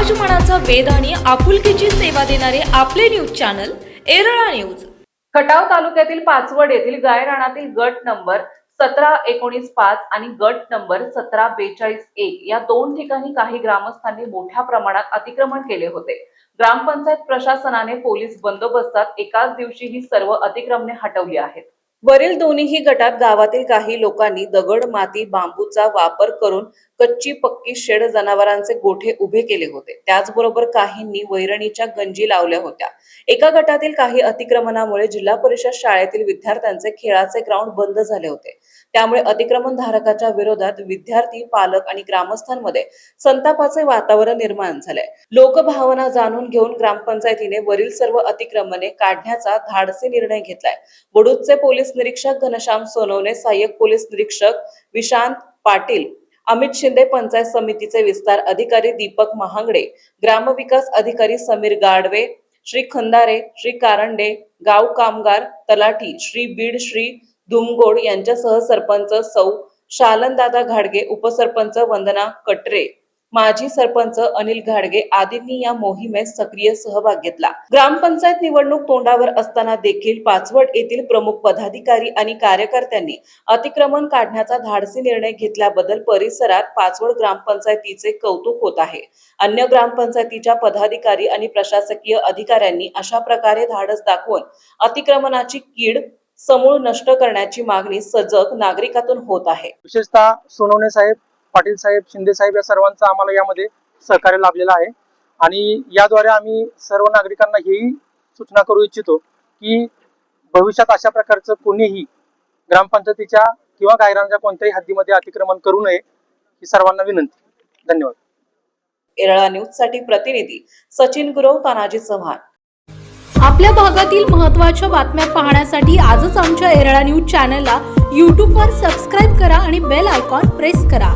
समाज मनाचा वेध आणि आपुलकीची सेवा देणारे आपले news channel Erala news. Khatav तालुक्यातील पाचवड येथील गायरानातील गट नंबर 17-19-5 आणि गट नंबर 17-42-1 या दोन ठिकाणी काही ग्रामस्थांनी मोठ्या प्रमाणात अतिक्रमण केले होते। ग्रामपंचायत प्रशासनाने पोलीस बंदोबस्तात एकाच दिवशी ही सर्व अतिक्रमणे हटवली आहेत। वरील दोन्ही गटात गावातील काही लोकांनी दगड, माती, बांबूचा वापर करून कच्ची पक्की शेड, जनावरांचे गोठे उभे केले होते। त्याचबरोबर काहींनी वैरणीच्या गंजी लावल्या होत्या। एका गटातील काही अतिक्रमणामुळे जिल्हा परिषद शाळेतील विद्यार्थ्यांचे खेळाचे ग्राउंड बंद झाले होते। त्यामुळे अतिक्रमण धारकाच्या विरोधात विद्यार्थी, पालक आणि ग्रामस्थांमध्ये संतापाचे वातावरण निर्माण झाले। लोकभावना जाणून घेऊन ग्रामपंचायतीने वरील सर्व अतिक्रमणे काढण्याचा धाडसी निर्णय घेतलाय। वडूजचे पोलीस निरीक्षक घनश्याम सोनवणे, सहाय्यक पोलीस निरीक्षक विशांत पाटील, अमित शिंदे, पंचायत समितीचे विस्तार अधिकारी दीपक महांगडे, ग्रामविकास अधिकारी समीर गाडवे, श्री खंदारे, श्री कारंडे, गाव कामगार तलाठी श्री बीड, श्री धुमगोड यांच्यासह सरपंच सौ शालनदादा घाडगे, उपसरपंच वंदना कटरे, माजी सरपंच अनिल घाडगे आदींनी या मोहिमेत सक्रिय सहभाग घेतला। ग्रामपंचायत निवडणूक तोंडावर असताना देखील पाचवड येथील प्रमुख पदाधिकारी आणि कार्यकर्त्यांनी अतिक्रमण काढण्याचा धाडसी निर्णय घेतल्याबद्दल परिसरात पाचवड ग्रामपंचायतीचे कौतुक होत आहे। अन्य ग्रामपंचायतीच्या पदाधिकारी आणि प्रशासकीय अधिकाऱ्यांनी अशा प्रकारे धाडस दाखवून अतिक्रमणाची कीड समूळ नष्ट करण्याची मागणी सजग नागरिकातून होत आहे। विशेषतः सोनवणे साहेब, पाटील साहेब, शिंदे साहेब या सर्वांचा आम्हाला यामध्ये सहकार्य लाभलेलं आहे आणि याद्वारे आम्ही सर्व नागरिकांना ही सूचना करू इच्छितो की भविष्यात अशा प्रकारचं कोणीही ग्रामपंचायतीच्या किंवा गायरांच्या कोणत्याही हद्दीमध्ये अतिक्रमण करू नये ही सर्वांना विनंती। धन्यवाद। एरळा न्यूज साठी प्रतिनिधी सचिन गुरव, तानाजी चव्हाण। आपल्या भागातील महत्त्वाच्या बातम्या पाहण्यासाठी आजच आमच्या एरळा न्यूज चॅनलला YouTube वर सबस्क्राइब करा आणि बेल आयकॉन प्रेस करा।